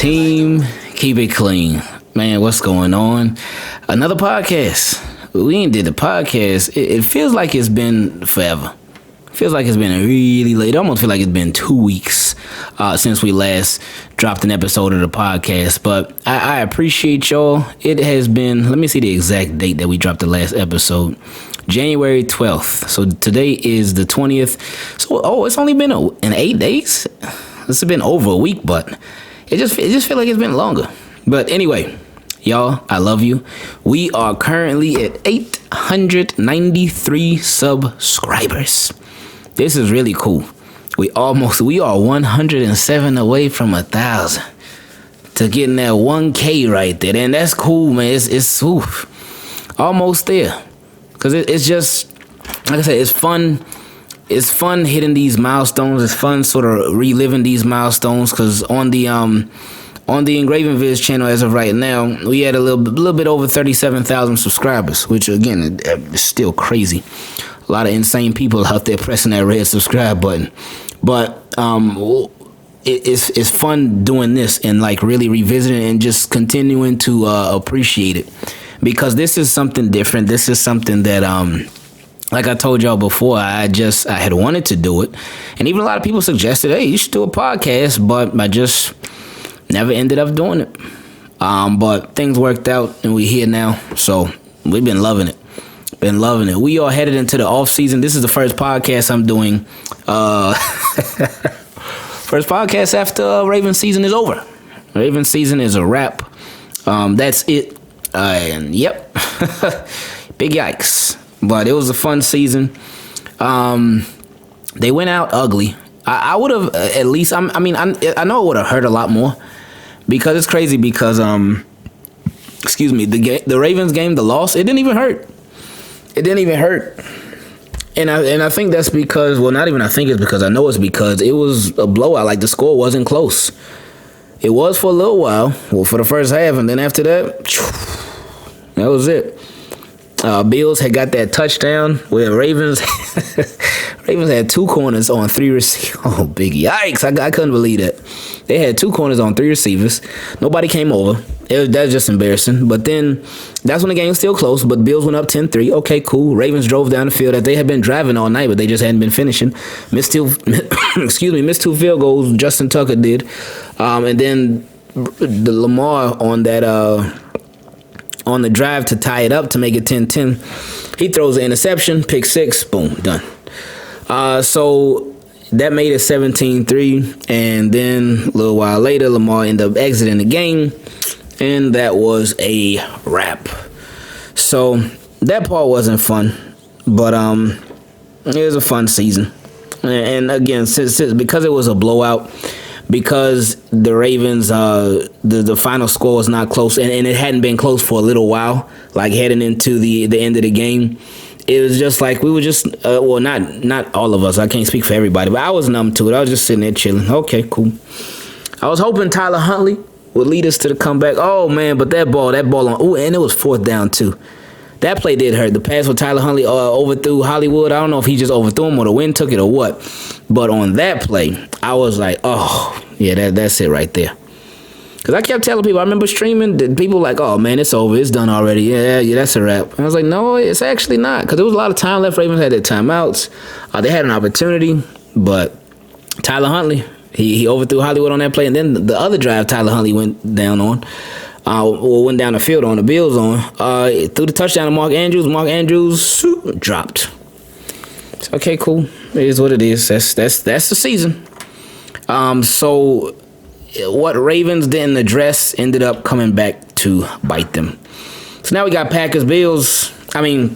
Team, keep it clean. Man, what's going on? Another podcast. We ain't did the podcast. It feels like it's been forever. It feels like it's been really late. I almost feel like it's been 2 weeks since we last dropped an episode of the podcast. But I appreciate y'all. It has been, let me see the exact date that we dropped the last episode. January 12th. So today is the 20th. So, it's only been in 8 days? It's been over a week, but it just feel like it's been longer. But anyway, y'all, I love you. We are currently at 893 subscribers. This is really cool. We are 107 away from 1,000 to getting that 1K right there. And that's cool, man. It's almost there. Because it's just, like I said, it's fun. It's fun hitting these milestones. It's fun sort of reliving these milestones. Because on the Ingravenvids channel as of right now, we had a little bit over 37,000 subscribers, which again is still crazy. A lot of insane people out there pressing that red subscribe button. But it's fun doing this and like really revisiting and just continuing to appreciate it, because this is something different. This is something that like I told y'all before, I had wanted to do it, and even a lot of people suggested, hey, you should do a podcast, but I just never ended up doing it. But things worked out and we're here now. So we've been loving it. We are headed into the off season. This is the first podcast I'm doing. First podcast after Raven season is over. Raven season is a wrap. That's it. And yep. Big yikes. But it was a fun season. They went out ugly. I would have at least, I know it would have hurt a lot more. Because it's crazy because, the Ravens game, the loss, it didn't even hurt. And I think that's because, well, not even I think it's because, I know it's because it was a blowout. Like, the score wasn't close. It was for a little while, well, for the first half, and then after that, that was it. Bills had got that touchdown where Ravens had 2 corners on 3 receivers. Oh, big yikes. I couldn't believe that. They had 2 corners on 3 receivers. Nobody came over. That's just embarrassing. But then that's when the game was still close, but Bills went up 10-3. Okay, cool. Ravens drove down the field that they had been driving all night, but they just hadn't been finishing. Missed 2 field goals, Justin Tucker did. And then the Lamar on that on the drive to tie it up to make it 10-10. He throws an interception, pick 6, boom, done. So that made it 17-3, and then a little while later, Lamar ended up exiting the game, and that was a wrap. So that part wasn't fun, but it was a fun season. And again, since because it was a blowout, because the Ravens, the final score was not close, and it hadn't been close for a little while, like heading into the end of the game. It was just like we were just, not all of us. I can't speak for everybody, but I was numb to it. I was just sitting there chilling. Okay, cool. I was hoping Tyler Huntley would lead us to the comeback. Oh, man, but that ball on, and it was 4th down, too. That play did hurt. The pass with Tyler Huntley overthrew Hollywood. I don't know if he just overthrew him or the wind took it or what. But on that play, I was like, oh, yeah, that's it right there. Because I kept telling people, I remember streaming, people were like, oh, man, it's over. It's done already. Yeah, that's a wrap. And I was like, no, it's actually not. Because there was a lot of time left. Ravens had their timeouts. They had an opportunity. But Tyler Huntley, he overthrew Hollywood on that play. And then the other drive Tyler Huntley went down on. Went down the field on the Bills on. Threw the touchdown to Mark Andrews. Mark Andrews dropped. So, okay, cool. It is what it is. That's the season. So what Ravens didn't address ended up coming back to bite them. So now we got Packers, Bills. We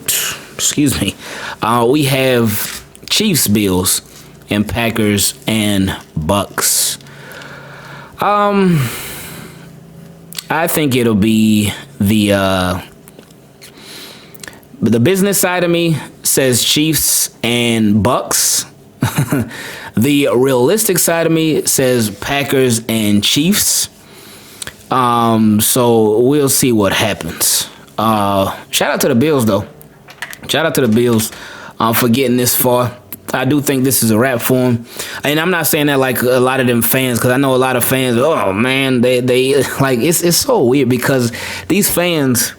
have Chiefs, Bills, and Packers and Bucks. I think it'll be the business side of me says Chiefs and Bucks. The realistic side of me says Packers and Chiefs. So we'll see what happens. Shout out to the Bills, though. Shout out to the Bills for getting this far. I do think this is a wrap for him. And I'm not saying that like a lot of them fans, because I know a lot of fans, oh man, they like, it's so weird because these fans,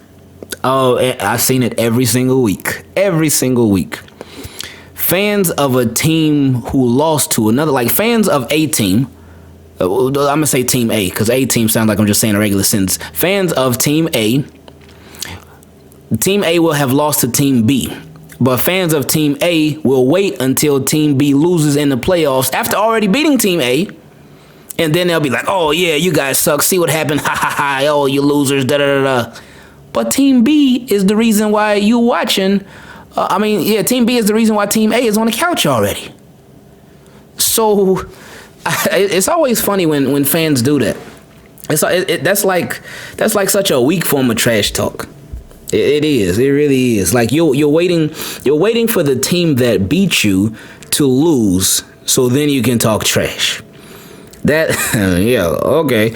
I've seen it every single week. Every single week. Fans of a team who lost to another, like fans of a team, I'm going to say Team A, because A team sounds like I'm just saying a regular sentence. Fans of Team A will have lost to Team B. But fans of Team A will wait until Team B loses in the playoffs after already beating Team A. And then they'll be like, oh, yeah, you guys suck. See what happened? Ha, ha, ha. Oh, you losers. Da, da, da, da. But Team B is the reason why you watching. Team B is the reason why Team A is on the couch already. So it's always funny when fans do that. That's like such a weak form of trash talk. It is. It really is. Like you're waiting for the team that beat you to lose, so then you can talk trash. That yeah, okay.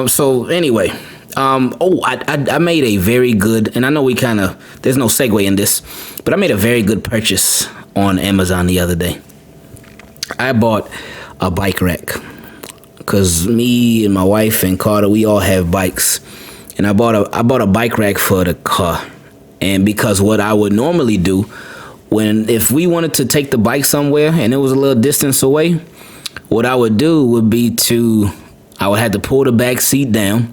So anyway, I made a very good, and I know there's no segue in this, but I made a very good purchase on Amazon the other day. I bought a bike rack because me and my wife and Carter, we all have bikes. And I bought a bike rack for the car. And because what I would normally do if we wanted to take the bike somewhere and it was a little distance away, what I would do would be I would have to pull the back seat down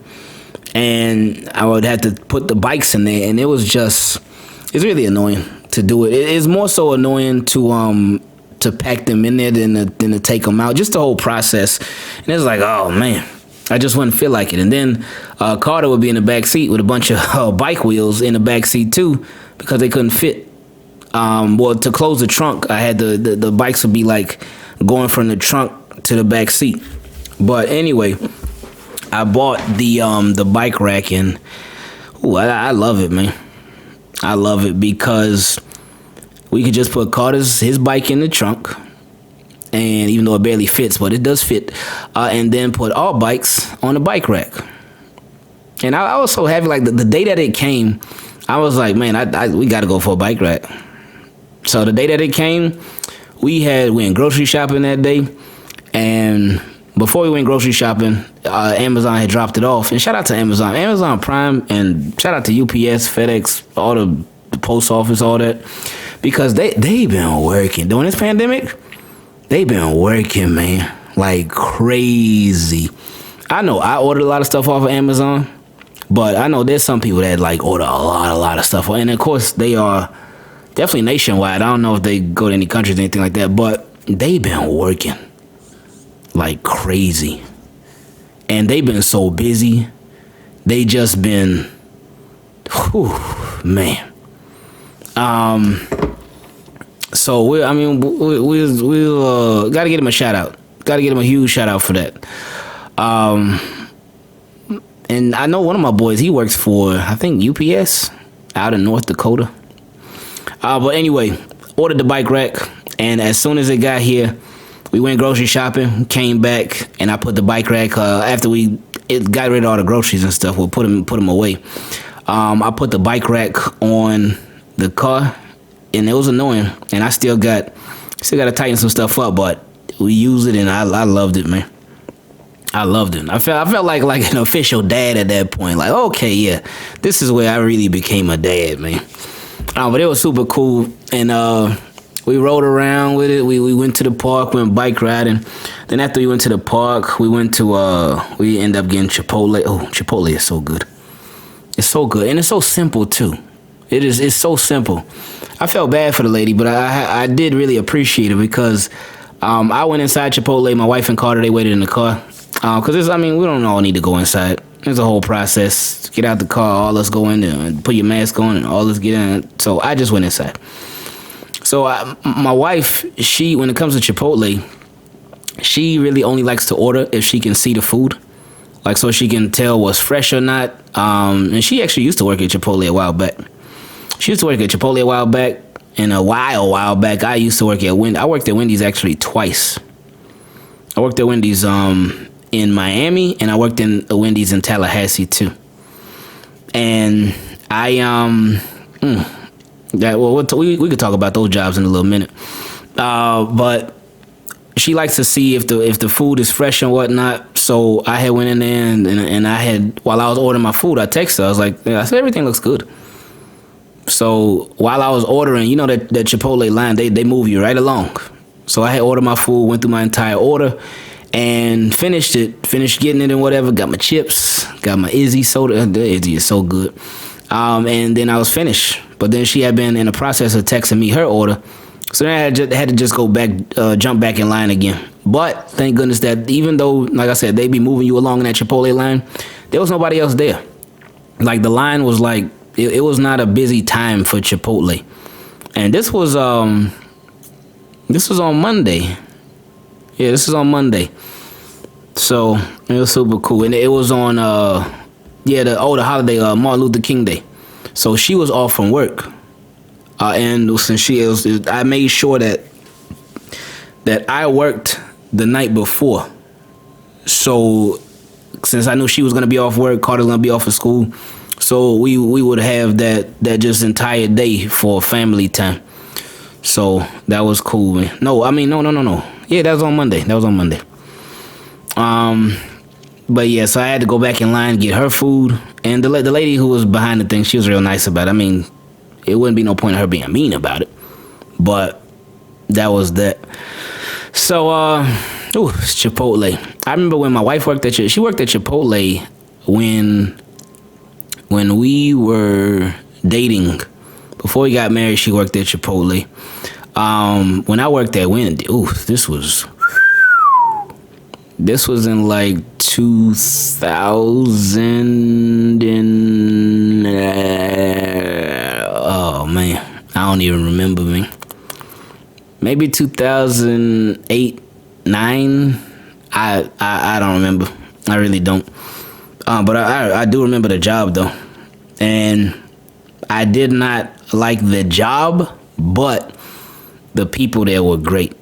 and I would have to put the bikes in there, and it's really annoying to do it. It's more so annoying to pack them in there than to take them out. Just the whole process. And it's like, oh man, I just wouldn't feel like it. And then Carter would be in the back seat with a bunch of bike wheels in the back seat too, because they couldn't fit. To close the trunk, I had the bikes would be like going from the trunk to the back seat. But anyway, I bought the bike rack, and I love it, man. I love it because we could just put his bike in the trunk. And even though it barely fits, but it does fit, and then put all bikes on the bike rack. And I was so happy, like the day that it came, I was like, man, we got to go for a bike rack. So the day that it came, we went grocery shopping that day, and before we went grocery shopping, Amazon had dropped it off. And shout out to Amazon Prime, and shout out to UPS, FedEx, all the post office, all that, because they've been working during this pandemic. They've been working, man, like crazy. I know I ordered a lot of stuff off of Amazon, but I know there's some people that like order a lot of stuff. And of course, they are definitely nationwide. I don't know if they go to any countries or anything like that, but they've been working like crazy. And they've been so busy. They just been, man. So we'll gotta get him a shout out. Gotta get him a huge shout out for that. And I know one of my boys, he works for, I think, UPS out in North Dakota. But anyway, ordered the bike rack, and as soon as it got here, we went grocery shopping, came back, and I put the bike rack, after it got rid of all the groceries and stuff, we'll put them away. I put the bike rack on the car, and it was annoying, and I still got to tighten some stuff up, but we used it, and I loved it, man. I loved it. I felt like an official dad at that point. Like, okay, yeah, this is where I really became a dad, man. But it was super cool, and we rode around with it. We went to the park, went bike riding. Then after we went to the park, we ended up getting Chipotle. Oh, Chipotle is so good. It's so good, and it's so simple too. It's so simple. I felt bad for the lady, but I did really appreciate it because I went inside Chipotle. My wife and Carter, they waited in the car. Because we don't all need to go inside. There's a whole process. Get out the car, all us go in there, and put your mask on, and all us get in. So I just went inside. So my wife, when it comes to Chipotle, she really only likes to order if she can see the food. Like, so she can tell what's fresh or not. And she actually used to work at Chipotle a while back. And a while back, I used to work at Wendy's. I worked at Wendy's actually twice. I worked at Wendy's in Miami, and I worked in a Wendy's in Tallahassee too. And we could talk about those jobs in a little minute. But she likes to see if the food is fresh and whatnot. So I had went in there and I had, while I was ordering my food, I texted her. I was like, yeah, I said everything looks good. So while I was ordering, you know that Chipotle line, they move you right along. So I had ordered my food, went through my entire order, and finished getting it and whatever. Got my chips, got my Izzy soda. The Izzy is so good. And then I was finished. But then she had been in the process of texting me her order. So then I had to just go back, jump back in line again. But thank goodness that even though, like I said, they be moving you along in that Chipotle line, there was nobody else there. Like the line was like, it was not a busy time for Chipotle. And this was on Monday. Yeah, this is on Monday. So it was super cool. And it was on the holiday, Martin Luther King Day. So she was off from work. And since I made sure that I worked the night before. So since I knew she was gonna be off work, Carter's gonna be off of school, so we would have that just entire day for family time. So that was cool. No. Yeah, that was on Monday. But yeah, so I had to go back in line, get her food, and the lady who was behind the thing, she was real nice about it. I mean, it wouldn't be no point in her being mean about it, but that was that. So, it's Chipotle. I remember when my wife worked she worked at Chipotle when we were dating. Before we got married, she worked at Chipotle. When I worked at Wendy, this was in like 2000 and oh man, I don't even remember, me. Maybe 2008, 9. I don't remember. I really don't. But I do remember the job though, and I did not like the job, but the people there were great.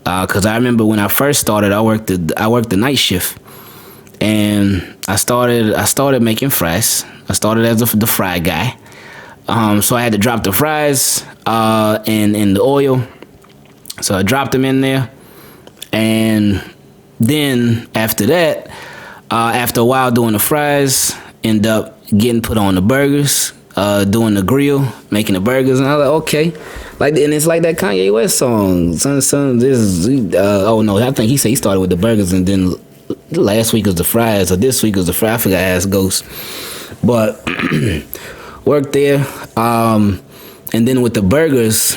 Cause I remember when I first started, I worked the night shift, and I started making fries. I started as the fry guy. So I had to drop the fries in the oil. So I dropped them in there, and then after that, after a while doing the fries, end up getting put on the burgers, doing the grill, making the burgers, and I was like, okay. And it's like that Kanye West song, son, this is, I think he said he started with the burgers, and then last week was the fries, or this week was the fry, I forgot how it goes. But worked there, and then with the burgers,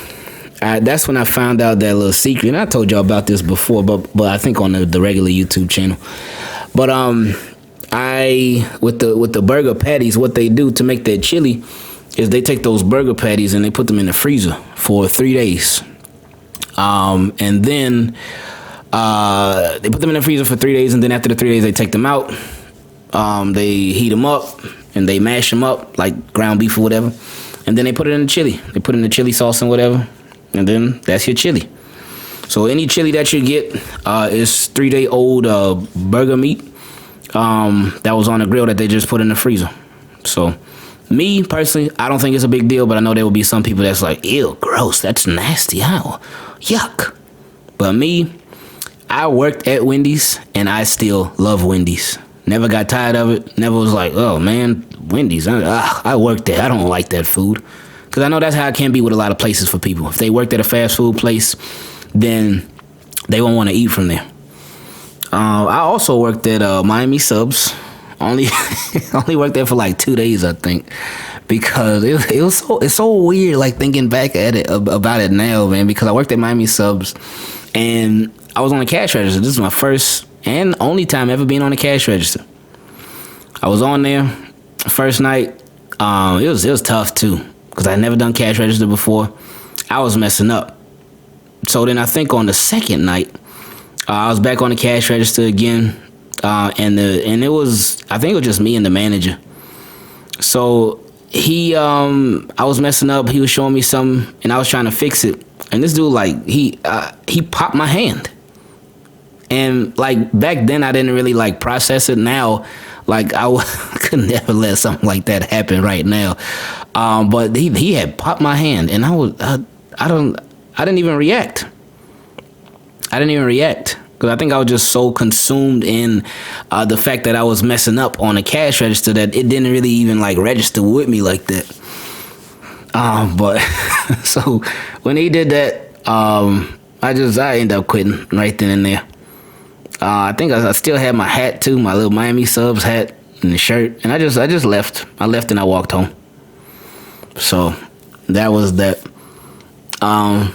that's when I found out that little secret, and I told y'all about this before, but I think on the regular YouTube channel. But with the burger patties, what they do to make that chili is they take those burger patties and they put them in the freezer for 3 days. And then they put them in the freezer for 3 days, and then after the 3 days they take them out. They heat them up and they mash them up like ground beef or whatever, and then they put it in the chili. They put in the chili sauce and whatever, and then that's your chili. So any chili that you get is 3-day-old burger meat that was on the grill that they just put in the freezer. So me personally, I don't think it's a big deal, but I know there will be some people that's like, ew, gross, that's nasty, how, yuck. But me, I worked at Wendy's and I still love Wendy's. Never got tired of it. Never was like, oh man, Wendy's, I worked there, I don't like that food. Because I know that's how it can be with a lot of places for people. If they worked at a fast food place, then they won't want to eat from there. I also worked at Miami Subs. Only worked there for like 2 days, I think, because it's so weird. Like thinking back at it about it now, man. Because I worked at Miami Subs, and I was on the cash register. This is my first and only time ever being on the cash register. I was on there first night. It was tough too, because I never done cash register before. I was messing up. So then I think on the second night, I was back on the cash register again, and it was, I think it was just me and the manager. So I was messing up. He was showing me something, and I was trying to fix it. And this dude, like, he popped my hand. And like back then, I didn't really like process it. Now, like I could never let something like that happen right now. But he had popped my hand, and I didn't even react. Because I think I was just so consumed in the fact that I was messing up on the cash register that it didn't really even like register with me like that. But so when he did that, I ended up quitting right then and there. I think I still had my hat too, my little Miami Subs hat and the shirt, and I just left. I left and I walked home. So that was that. Trying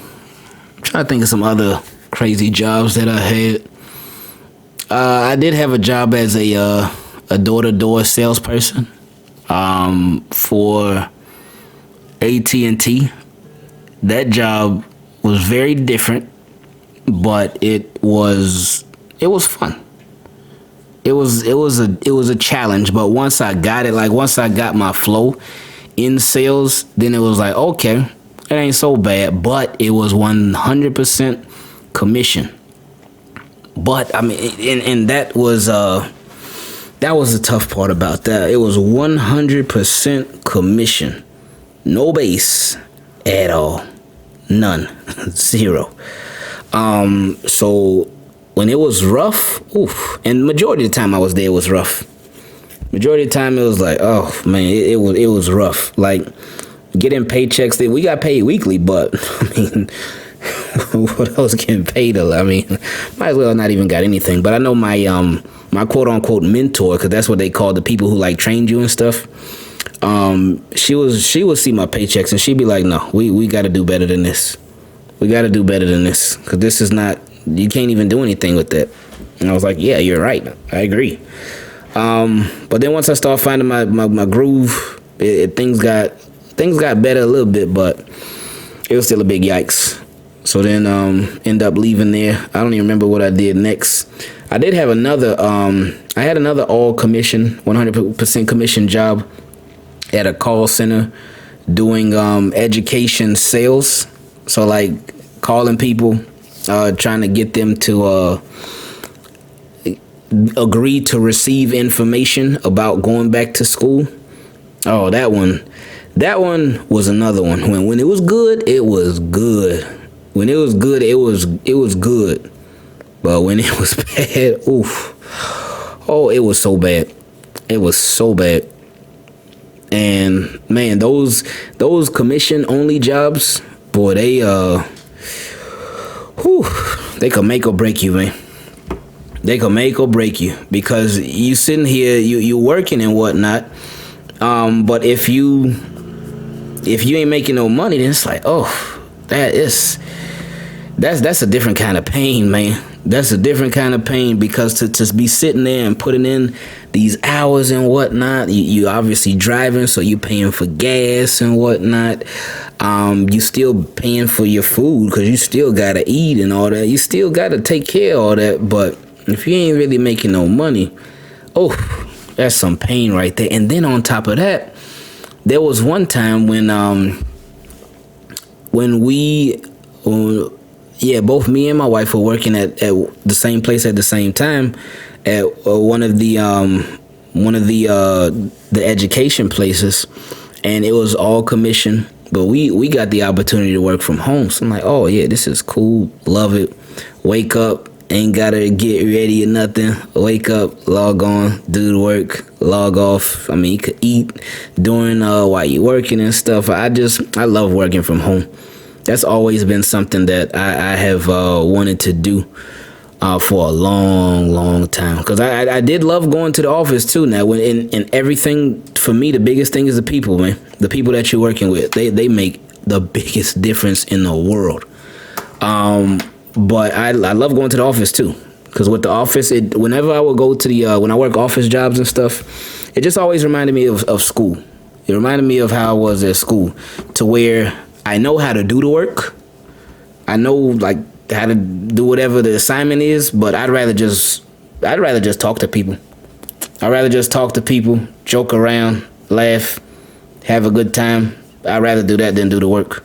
to think of some other crazy jobs that I had. I did have a job as a door-to-door salesperson for AT&T. That job was very different, but it was fun. It was a challenge, but once I got it, like once I got my flow in sales, then it was like, okay, it ain't so bad, but it was 100% commission. But I mean, and that was the tough part about that. It was 100% commission, no base at all, none, zero. So when it was rough, and majority of the time I was there, it was rough. Majority of the time it was like, oh man, it was rough. Like getting paychecks, we got paid weekly, but I mean, what else getting paid? I mean, might as well not even got anything. But I know my quote unquote mentor, because that's what they call the people who like trained you and stuff. She would see my paychecks and she'd be like, no, we got to do better than this. We got to do better than this, because this is not. You can't even do anything with that. And I was like, yeah, you're right. I agree. But then once I started finding my groove, things got better a little bit, but it was still a big yikes. So then end up leaving there. I don't even remember what I did next. I did have another I had another all commission, 100% commission job at a call center doing education sales. So like calling people, trying to get them to agree to receive information about going back to school. Oh, that one was another one. When it was good, it was good. When it was good, it was good. But when it was bad, oh, it was so bad. It was so bad. And man, those commission only jobs, boy, they could make or break you, man. They could make or break you, because you sitting here, you working and whatnot. But if you ain't making no money, then it's like, that's a different kind of pain, man. That's a different kind of pain, because to be sitting there and putting in these hours and whatnot, you obviously driving, so you paying for gas and whatnot. You still paying for your food, because you still gotta eat and all that. You still gotta take care of all that. But if you ain't really making no money, that's some pain right there. And then on top of that, there was one time when both me and my wife were working at the same place at the same time at one of the education places, and it was all commission. But we got the opportunity to work from home. So I'm like, oh yeah, this is cool. Love it. Wake up, ain't gotta get ready or nothing. Wake up, log on, do the work, log off. I mean, you could eat during while you're working and stuff. I love working from home. That's always been something that I have wanted to do for a long time. Because I did love going to the office too. Now, in everything, for me, the biggest thing is the people, man. The people that you're working with, they make the biggest difference in the world. But I love going to the office too. Because with the office, whenever I would go to when I work office jobs and stuff, it just always reminded me of school. It reminded me of how I was at school, to where I know how to do the work. I know like how to do whatever the assignment is, but I'd rather just talk to people. I'd rather just talk to people, joke around, laugh, have a good time. I'd rather do that than do the work.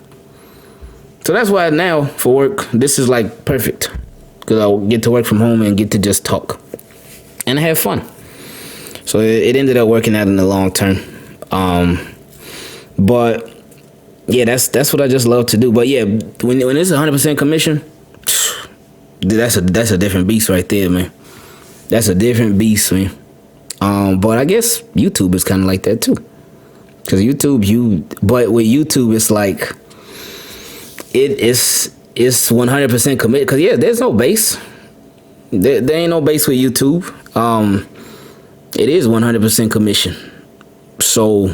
So that's why now for work, this is like perfect, because I'll get to work from home and get to just talk and have fun. So it ended up working out in the long term. But Yeah, that's what I just love to do. But yeah, when it's 100% commission, that's a different beast right there, man. That's a different beast, man. But I guess YouTube is kind of like that too. Cause but with YouTube, it's like it's 100% commit. Cause yeah, there's no base. There ain't no base with YouTube. It is 100% commission. So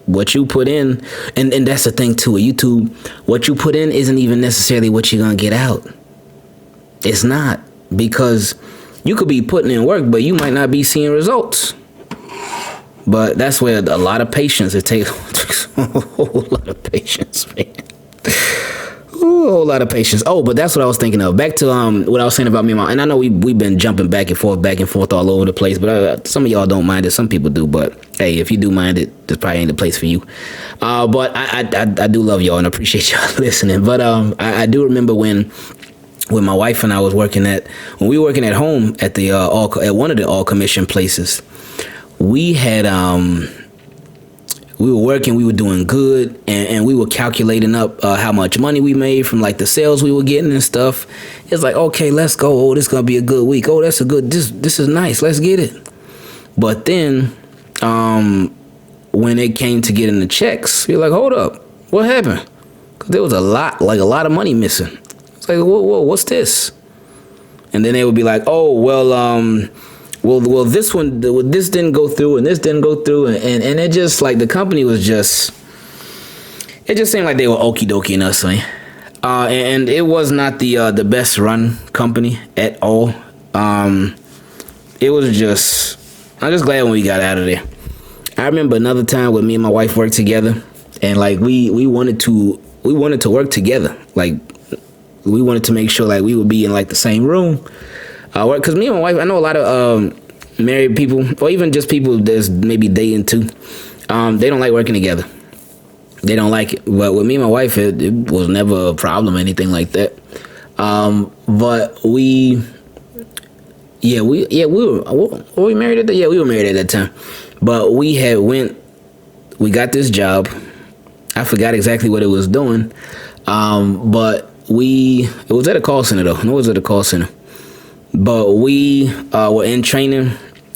what you put in, and that's the thing too with YouTube, what you put in isn't even necessarily what you're gonna get out. It's not, because you could be putting in work, but you might not be seeing results. But that's where a lot of patience it takes. A whole lot of patience, man. Ooh, a whole lot of patience. Oh, but that's what I was thinking of. Back to what I was saying about me and my, and I know we've been jumping back and forth all over the place, but some of y'all don't mind it. Some people do, but hey, if you do mind it, this probably ain't the place for you. But I do love y'all and appreciate y'all listening. But I do remember when my wife and I was when we were working at home at the at one of the all commission places. We had we were working, we were doing good, and we were calculating up how much money we made from like the sales we were getting and stuff. It's like, okay, let's go. Oh, this is gonna be a good week. Oh, this is nice. Let's get it. But then when it came to getting the checks, we were like, hold up, what happened? Because there was a lot of money missing. It's like, whoa, what's this? And then they would be like, oh, well, this didn't go through, and this didn't go through, and it just like the company was it just seemed like they were okie dokie us, man. And it was not the best run company at all. It was just, I'm just glad when we got out of there. I remember another time when me and my wife worked together, and like we wanted to work together, like we wanted to make sure like we would be in like the same room. Because me and my wife, I know a lot of married people, or even just people that's maybe dating too, they don't like working together. They don't like it. But with me and my wife, it was never a problem or anything like that. But we were married at that. Yeah, we were married at that time. But we got this job. I forgot exactly what it was doing. But it was at a call center though. No, it was at a call center. But we were in training.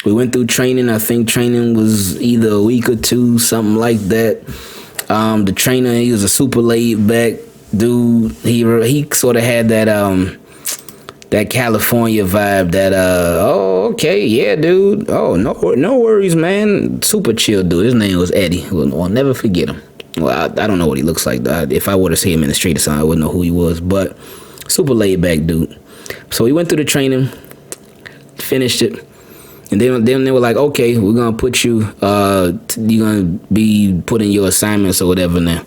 We went through training. I think training was either a week or two, something like that. The trainer, he was a super laid back dude. He sort of had that California vibe. That oh, okay, yeah, dude. Oh, no worries, man. Super chill dude. His name was Eddie. I'll never forget him. Well, I don't know what he looks like. If I were to see him in the street or something, I wouldn't know who he was. But super laid back dude. So we went through the training, finished it, and then they were like, okay, we're gonna put you. You're gonna be putting your assignments or whatever now.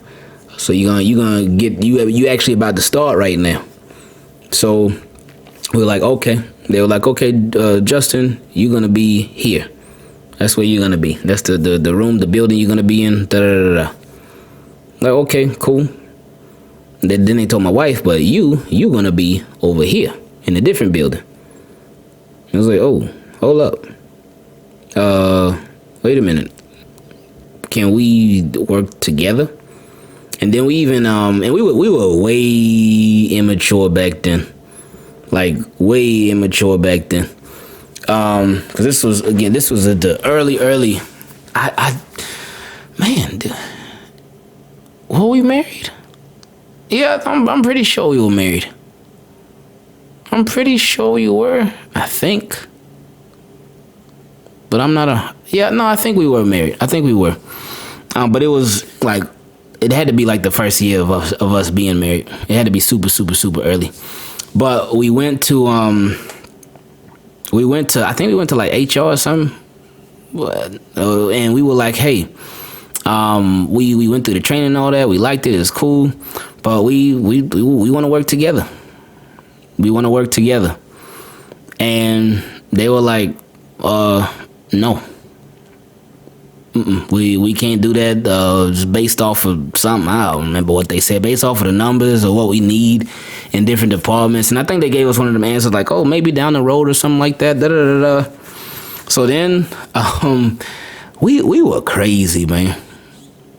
So you're gonna get you actually about to start right now. So we were like, okay. They were like, okay, Justin, you're gonna be here. That's where you're gonna be. That's the room, the building you're gonna be in. Da da da da. Like, okay, cool. Then they told my wife, but you gonna be over here in a different building. I was like, oh, hold up. Wait a minute. Can we work together? And then we even and we were way immature back then. Like way immature back then. Cause this was at the early were we married? Yeah, I'm pretty sure we were married. I'm pretty sure we were, I think. But I'm not I think we were married. I think we were. But it was like, it had to be like the first year of us being married. It had to be super, super, super early. But we went to I think we went to like HR or something. And we were like, hey, we went through the training and all that. We liked it. It's cool. But we want to work together. We want to work together. And they were like, no. We can't do that just based off of something. I don't remember what they said. Based off of the numbers or what we need in different departments. And I think they gave us one of them answers like, oh, maybe down the road or something like that. Da, da, da, da. So then we were crazy, man.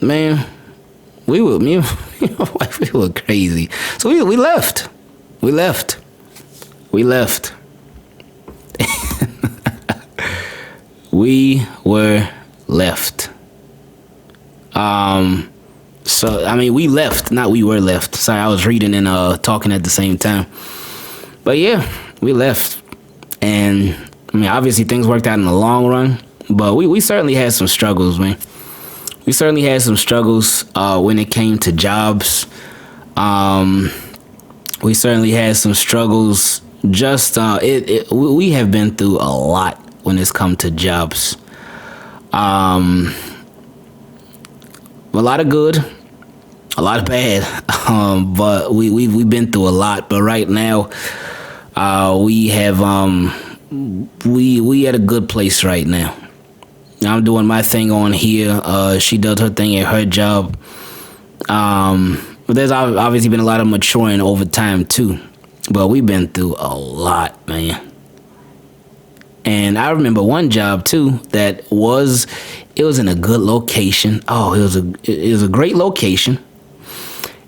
Man, me and my wife, we were crazy. So we left. We left. We left. We were left. So I mean, we left, not we were left. Sorry, I was reading and talking at the same time. But yeah, we left, and I mean, obviously things worked out in the long run. But we certainly had some struggles, man. We certainly had some struggles when it came to jobs. We certainly had some struggles. Just we have been through a lot when it's come to jobs. A lot of good, a lot of bad, but we've been through a lot. But right now, we have we at a good place right now. I'm doing my thing on here. She does her thing at her job. But there's obviously been a lot of maturing over time too. But we've been through a lot, man. And I remember one job too that was in a good location. Oh, it was a great location.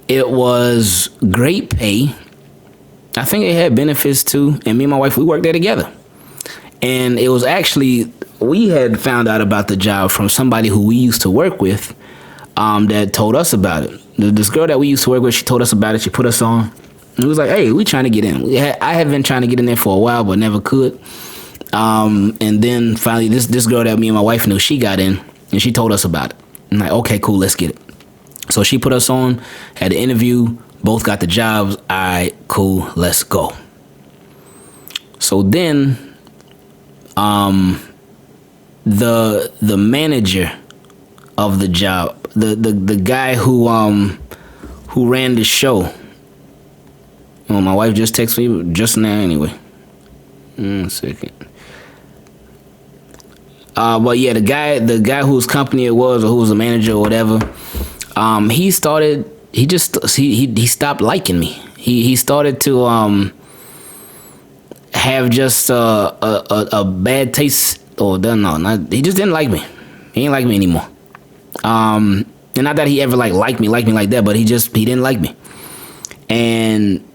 It was great pay. I think it had benefits too. And me and my wife, we worked there together. And it was actually, we had found out about the job from somebody who we used to work with, that told us about it. This girl that we used to work with, she told us about it. She put us on. And it was like, hey, we trying to get in. I had been trying to get in there for a while, but never could. And then finally, this girl that me and my wife knew, she got in, and she told us about it. I'm like, okay, cool, let's get it. So she put us on, had the interview, both got the jobs. All right, cool, let's go. So then, the manager of the job, the guy who ran the show. Oh, my wife just texted me just now anyway. 1 second. But yeah, the guy whose company it was, or who was the manager or whatever, he stopped liking me. He started to have just a bad taste, or he just didn't like me. He didn't like me anymore. And not that he ever liked me like that, but he didn't like me. And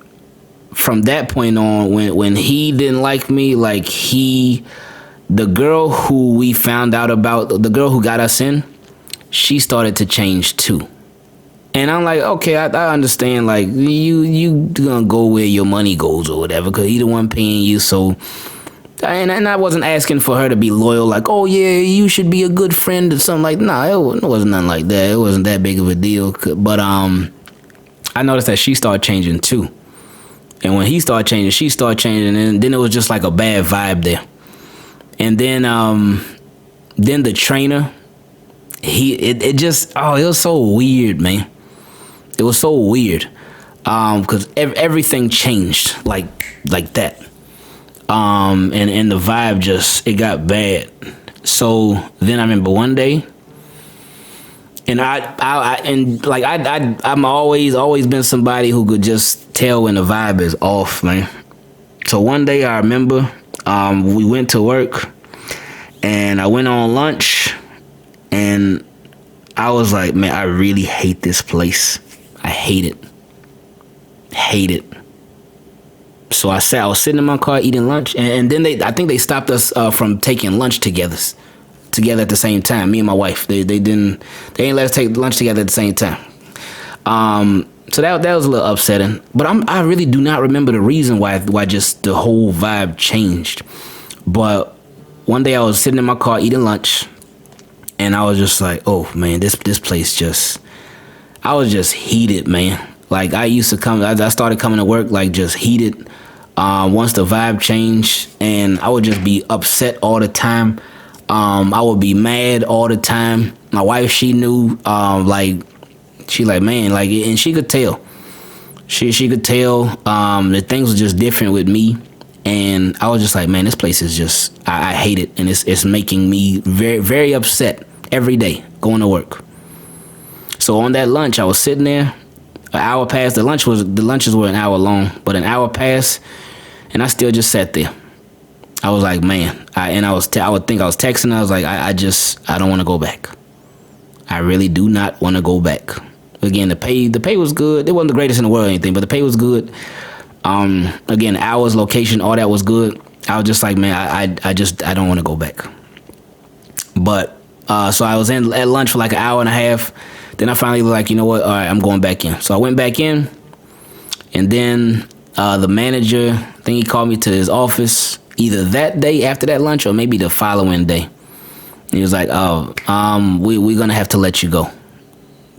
from that point on, when he didn't like me, the girl who we found out about, the girl who got us in, she started to change too. And I'm like, okay, I understand, you gonna go where your money goes or whatever, because he the one paying you. So, and I wasn't asking for her to be loyal, oh yeah, you should be a good friend or something like. Nah, it wasn't nothing like that. It wasn't that big of a deal. But I noticed that she started changing too. And when he started changing, she started changing, and then it was just like a bad vibe there. And then the trainer, it was so weird, man. It was so weird, because everything changed like that, and the vibe it got bad. So then I remember one day, and I'm always been somebody who could just tell when the vibe is off, man. So one day I remember, we went to work, and I went on lunch, and I was like, man, I really hate this place. I hate it. So I was sitting in my car eating lunch, and then I think they stopped us from taking lunch together at the same time. Me and my wife, they didn't let us take lunch together at the same time. So that was a little upsetting. But I really do not remember the reason why just the whole vibe changed. But one day I was sitting in my car eating lunch, and I was just like, oh man, this place I was just heated, man. I used to I started coming to work just heated. Once the vibe changed, and I would just be upset all the time. I would be mad all the time. My wife, she knew, she man, and she could tell. She could tell that things were just different with me. And I was just like, man, this place is just, I hate it. And it's making me very, very upset every day going to work. So on that lunch, I was sitting there. An hour passed. The lunches were an hour long, but an hour passed, and I still just sat there. I was like, man, I was texting. I was like, I don't want to go back. I really do not want to go back. Again, the pay was good. It wasn't the greatest in the world or anything, but the pay was good. Again, hours, location, all that was good. I was just like, man, I don't want to go back. But so I was in at lunch for like an hour and a half. Then I finally was like, you know what? All right, I'm going back in. So I went back in, and then the manager, I think he called me to his office either that day after that lunch or maybe the following day. He was like, "Oh, we're gonna have to let you go,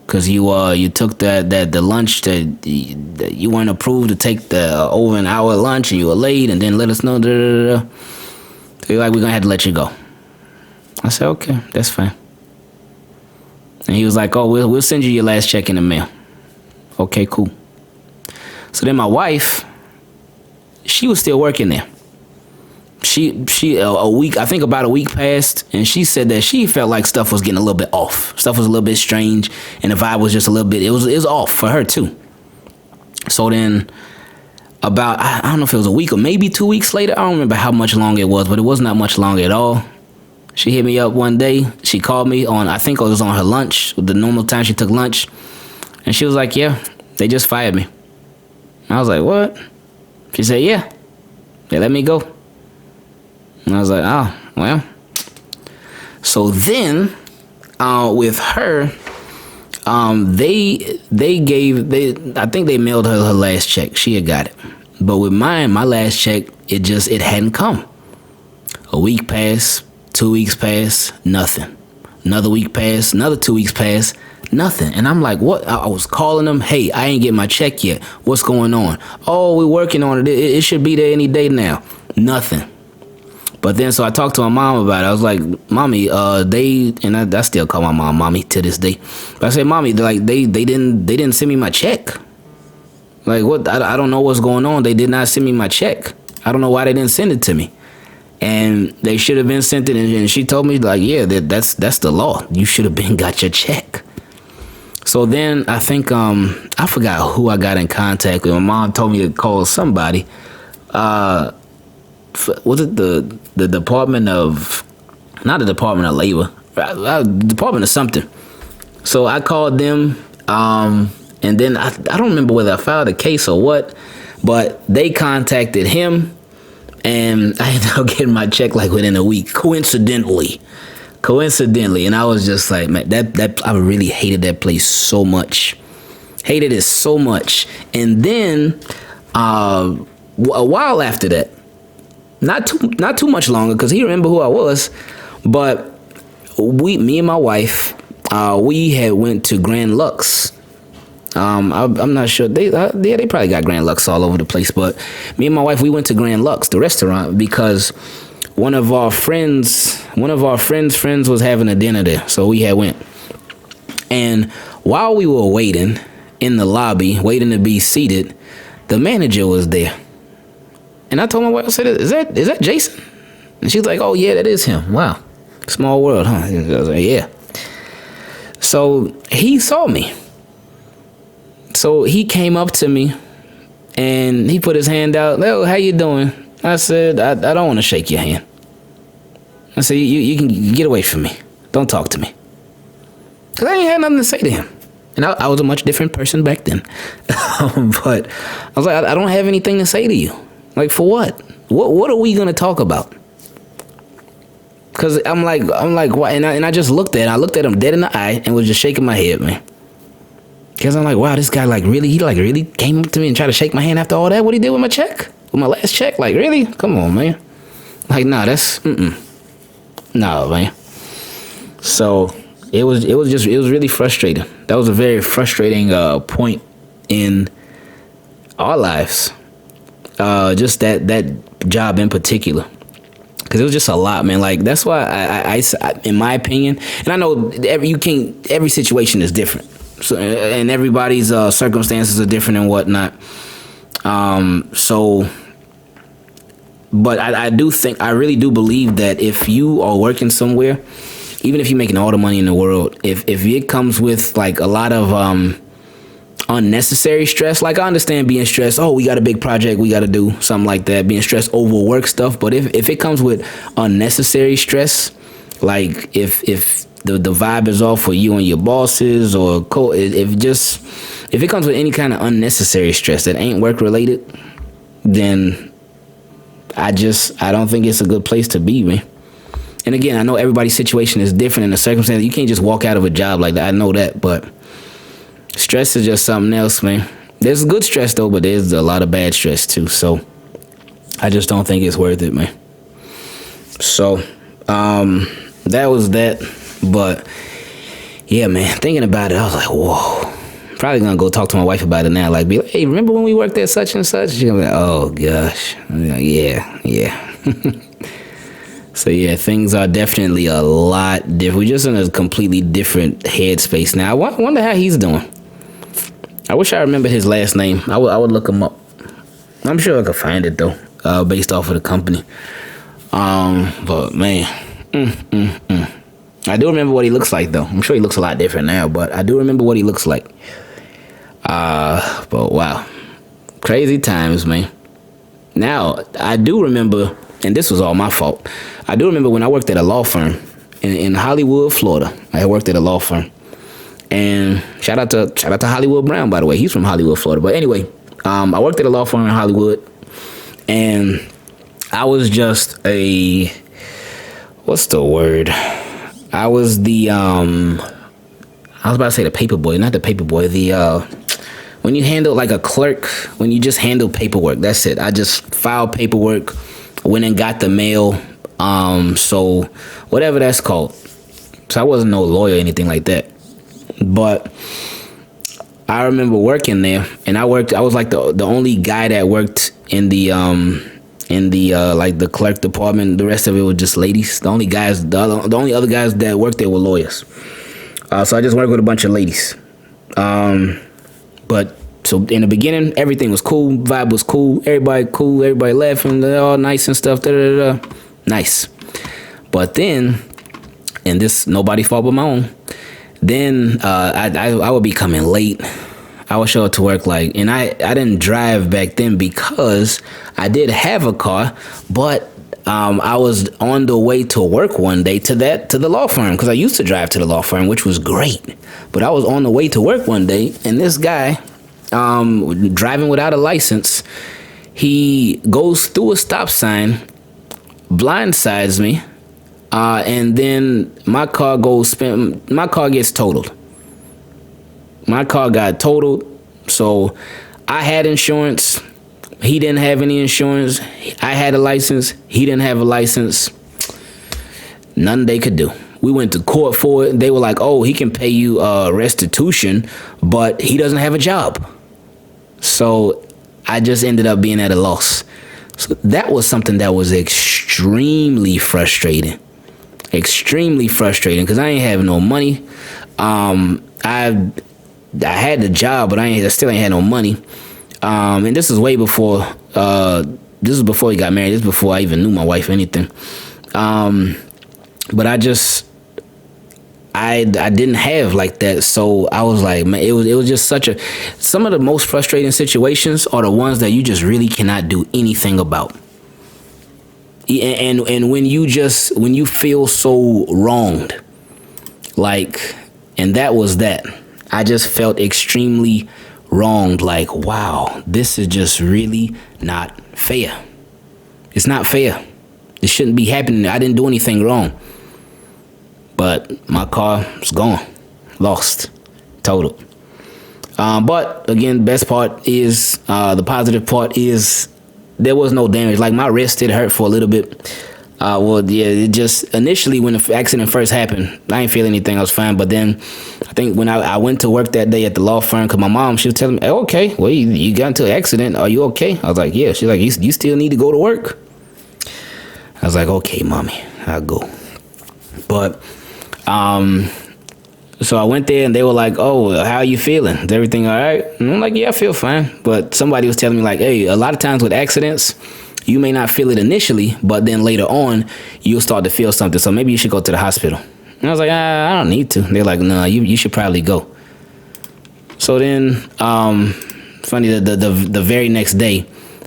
cause you took the lunch that you weren't approved to take the over an hour lunch and you were late and didn't let us know." So you're like, "We're gonna have to let you go." I said, "Okay, that's fine." And he was like, "Oh, we'll send you your last check in the mail." Okay, cool. So then my wife, she was still working there. She a week, I think about a week passed, and she said that she felt like stuff was getting a little bit off. Stuff was a little bit strange, and the vibe was just a little bit, it was off for her too. So then about, I don't know if it was a week or maybe 2 weeks later, I don't remember how much longer it was, but it was not much longer at all. She hit me up one day. She called me on, I think it was on her lunch, the normal time she took lunch, and she was like, "Yeah, they just fired me." I was like, "What?" She said, "Yeah, they let me go." And I was like, "Oh, well." So then, with her, I think they mailed her last check. She had got it. But with mine, my last check, it hadn't come. A week passed, 2 weeks passed, nothing. Another week passed, another 2 weeks passed, nothing. And I'm like, what? I was calling them, "Hey, I ain't get my check yet. What's going on?" "Oh, we're working on it. It should be there any day now." Nothing. But then, so I talked to my mom about it. I was like, "Mommy, I still call my mom mommy to this day. But I said, "Mommy, they didn't send me my check. Like, what? I don't know what's going on. They did not send me my check. I don't know why they didn't send it to me. And they should have been sent it." And she told me, like, "Yeah, that's the law. You should have been got your check." So then I think I forgot who I got in contact with. My mom told me to call somebody. Was it the Department of, not the Department of Labor, Department of something. So I called them, and then I don't remember whether I filed a case or what, but they contacted him, and I ended up getting my check like within a week, coincidentally, and I was just like, man, that I really hated that place so much, hated it so much. And then a while after that, not too much longer, because he remembered who I was, but me and my wife, we had went to Grand Lux. I'm not sure, they probably got Grand Lux all over the place, but me and my wife, we went to Grand Lux, the restaurant, because one of our friends' friends was having a dinner there, so we had went. And while we were waiting in the lobby, waiting to be seated, the manager was there. And I told my wife, I said, is that Jason? And she's like, "Oh yeah, that is him. Wow, small world, huh?" I was like, "Yeah." So he saw me. So he came up to me and he put his hand out. "Oh, how you doing?" I said, I don't want to shake your hand. I said, you can get away from me. Don't talk to me. Because I ain't had nothing to say to him. And I was a much different person back then. But I was like, I don't have anything to say to you. Like, for what? What are we going to talk about? Because I'm like, why? And I just looked at him dead in the eye and was just shaking my head, man. Because I'm like, wow, this guy really came up to me and tried to shake my hand after all that? What he did with my check? With my last check? Like, really? Come on, man. Like, nah, that's, nah, man. So it was really frustrating. That was a very frustrating point in our lives. Just that job in particular, because it was just a lot, man. Like, that's why I in my opinion, and I know every situation is different, so, and everybody's circumstances are different and whatnot. But I really do believe that if you are working somewhere, even if you're making all the money in the world, if it comes with like a lot of unnecessary stress, like I understand being stressed, oh, we got a big project we got to do, something like that, being stressed over work stuff, but if it comes with unnecessary stress, like if the vibe is off for you and your bosses, or if it comes with any kind of unnecessary stress that ain't work related, then I don't think it's a good place to be, man. And again, I know everybody's situation is different in the circumstance. You can't just walk out of a job like that. I know that, but stress is just something else, man. There's good stress though, but there's a lot of bad stress too. So I just don't think it's worth it, man. So that was that. But yeah, man, thinking about it, I was like, whoa. Probably gonna go talk to my wife about it now. Like, be like, hey, remember when we worked at such and such? She's gonna be like, oh gosh, like, yeah. So yeah, things are definitely a lot different. We're just in a completely different headspace now. I wonder how he's doing. I wish I remembered his last name. I would look him up. I'm sure I could find it though, based off of the company. But man, I do remember what he looks like though. I'm sure he looks a lot different now, but I do remember what he looks like. But wow, crazy times, man. Now I do remember, and this was all my fault. I do remember when I worked at a law firm in Hollywood, Florida. I worked at a law firm, and shout out to Hollywood Brown, by the way. He's from Hollywood, Florida. But anyway, I worked at a law firm in Hollywood, and I was just what's the word? I was about to say the paper boy, not the paper boy. When you handle like a clerk, when you just handle paperwork, that's it. I just filed paperwork, went and got the mail. So whatever that's called. So I wasn't no lawyer or anything like that. But I remember working there, and I was like the only guy that worked in the like the clerk department. The rest of it was just ladies. The only other guys that worked there were lawyers. So I just worked with a bunch of ladies. But so in the beginning, everything was cool. Vibe was cool. Everybody laughing. They're all nice and stuff. Nice. But then, and this nobody's fault but my own. Then I would be coming late. I would show up to work and I didn't drive back then because I did have a car, but I was on the way to work one day to the law firm, because I used to drive to the law firm, which was great. But I was on the way to work one day, and this guy, driving without a license, he goes through a stop sign, blindsides me, and then my car gets totaled. My car got totaled, so I had insurance. He didn't have any insurance. I had a license. He didn't have a license. Nothing they could do. We went to court for it. They were like, oh, he can pay you restitution, but he doesn't have a job. So I just ended up being at a loss. So that was something that was extremely frustrating. Extremely frustrating, because I ain't have no money. I had the job, but I still ain't had no money. And this is way before. This is before he got married. This is before I even knew my wife or anything. But I didn't have like that, so I was like, man, it was just some of the most frustrating situations are the ones that you just really cannot do anything about. And when you feel so wronged, and that was that. I just felt extremely wronged, like, wow, this is just really not fair. It's not fair. This shouldn't be happening. I didn't do anything wrong. But my car is gone. Lost. Totaled. But again, best part is, the positive part is there was no damage. Like, my wrist did hurt for a little bit. It just initially when the accident first happened, I didn't feel anything. I was fine. But then I think when I went to work that day at the law firm, because my mom, she was telling me, oh, okay, well, you got into an accident. Are you okay? I was like, yeah. She's like, you still need to go to work? I was like, okay, mommy, I'll go. But, so I went there and they were like, oh, how are you feeling? Is everything all right? And I'm like, yeah, I feel fine. But somebody was telling me like, hey, a lot of times with accidents, you may not feel it initially, but then later on, you'll start to feel something. So maybe you should go to the hospital. And I was like, I don't need to. They're like, no, you should probably go. So then, funny, the very next day,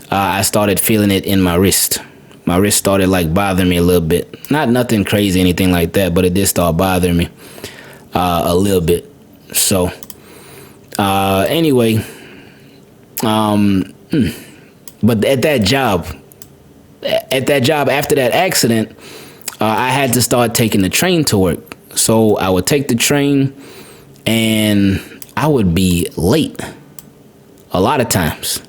I started feeling it in my wrist. my wrist started like bothering me a little bit. Not nothing crazy, anything like that, but it did start bothering me a little bit. So anyway, but at that job after that accident, I had to start taking the train to work. So I would take the train and I would be late a lot of times.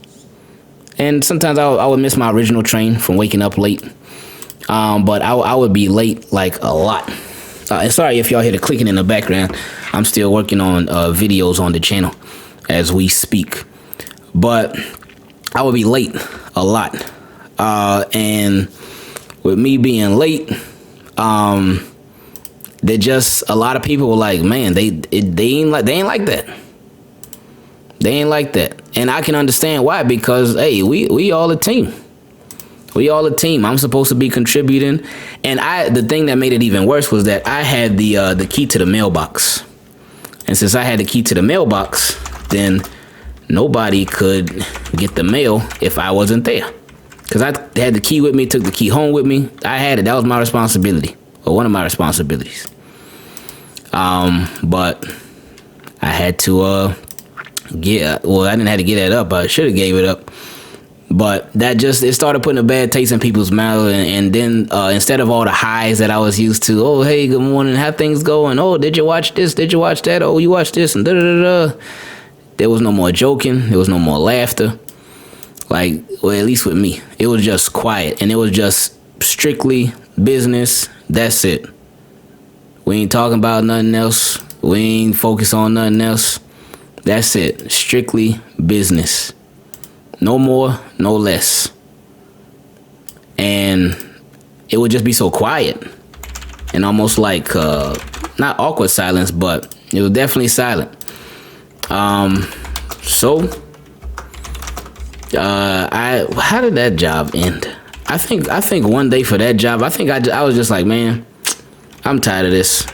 And sometimes I would miss my original train from waking up late. But I would be late like a lot. Sorry if y'all hear the clicking in the background. I'm still working on videos on the channel as we speak. But I would be late a lot. And with me being late, they just, a lot of people were like, man, they ain't like that. They ain't like that. And I can understand why, because hey, we all a team. We all a team. I'm supposed to be contributing. And the thing that made it even worse was that I had the key to the mailbox. And since I had the key to the mailbox, then nobody could get the mail if I wasn't there. Because I had the key with me, took the key home with me. I had it. That was my responsibility, or one of my responsibilities. But I had to I didn't have to get that up. I should have gave it up. But it started putting a bad taste in people's mouth. And then instead of all the highs that I was used to, oh, hey, good morning, how things going? Oh, did you watch this? Did you watch that? Oh, you watched this? And da-da-da-da. There was no more joking. There was no more laughter. Like, well, at least with me, it was just quiet. And it was just strictly business. That's it. We ain't talking about nothing else. We ain't focused on nothing else. That's it. Strictly business. No more, no less. And it would just be so quiet. And almost like, not awkward silence, but it was definitely silent. How did that job end? I think one day for that job, I was just like, man, I'm tired of this.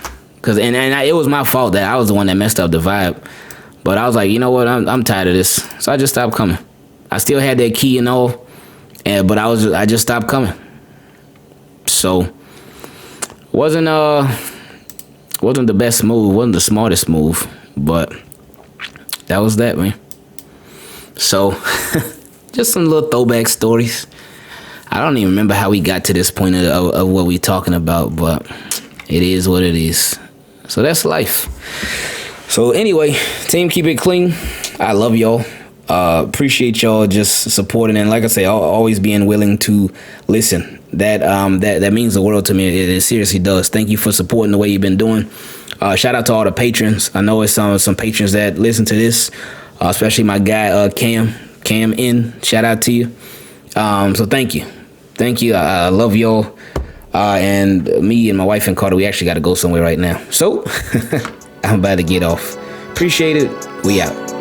It was my fault that I was the one that messed up the vibe. But I was like, you know what? I'm tired of this. So I just stopped coming. I still had that key and all, but I just stopped coming. So wasn't the best move, wasn't the smartest move, but that was that, man. So just some little throwback stories. I don't even remember how we got to this point of what we talking about, but it is what it is. So that's life. So anyway, team, keep it clean. I love y'all. Appreciate y'all just supporting, and like I say, always being willing to listen. That means the world to me. It seriously does. Thank you for supporting the way you've been doing. Shout out to all the patrons. I know it's some patrons that listen to this, especially my guy Cam in. Shout out to you. So thank you. I love y'all. And me and my wife and Carter, we actually got to go somewhere right now. So I'm about to get off. Appreciate it. We out.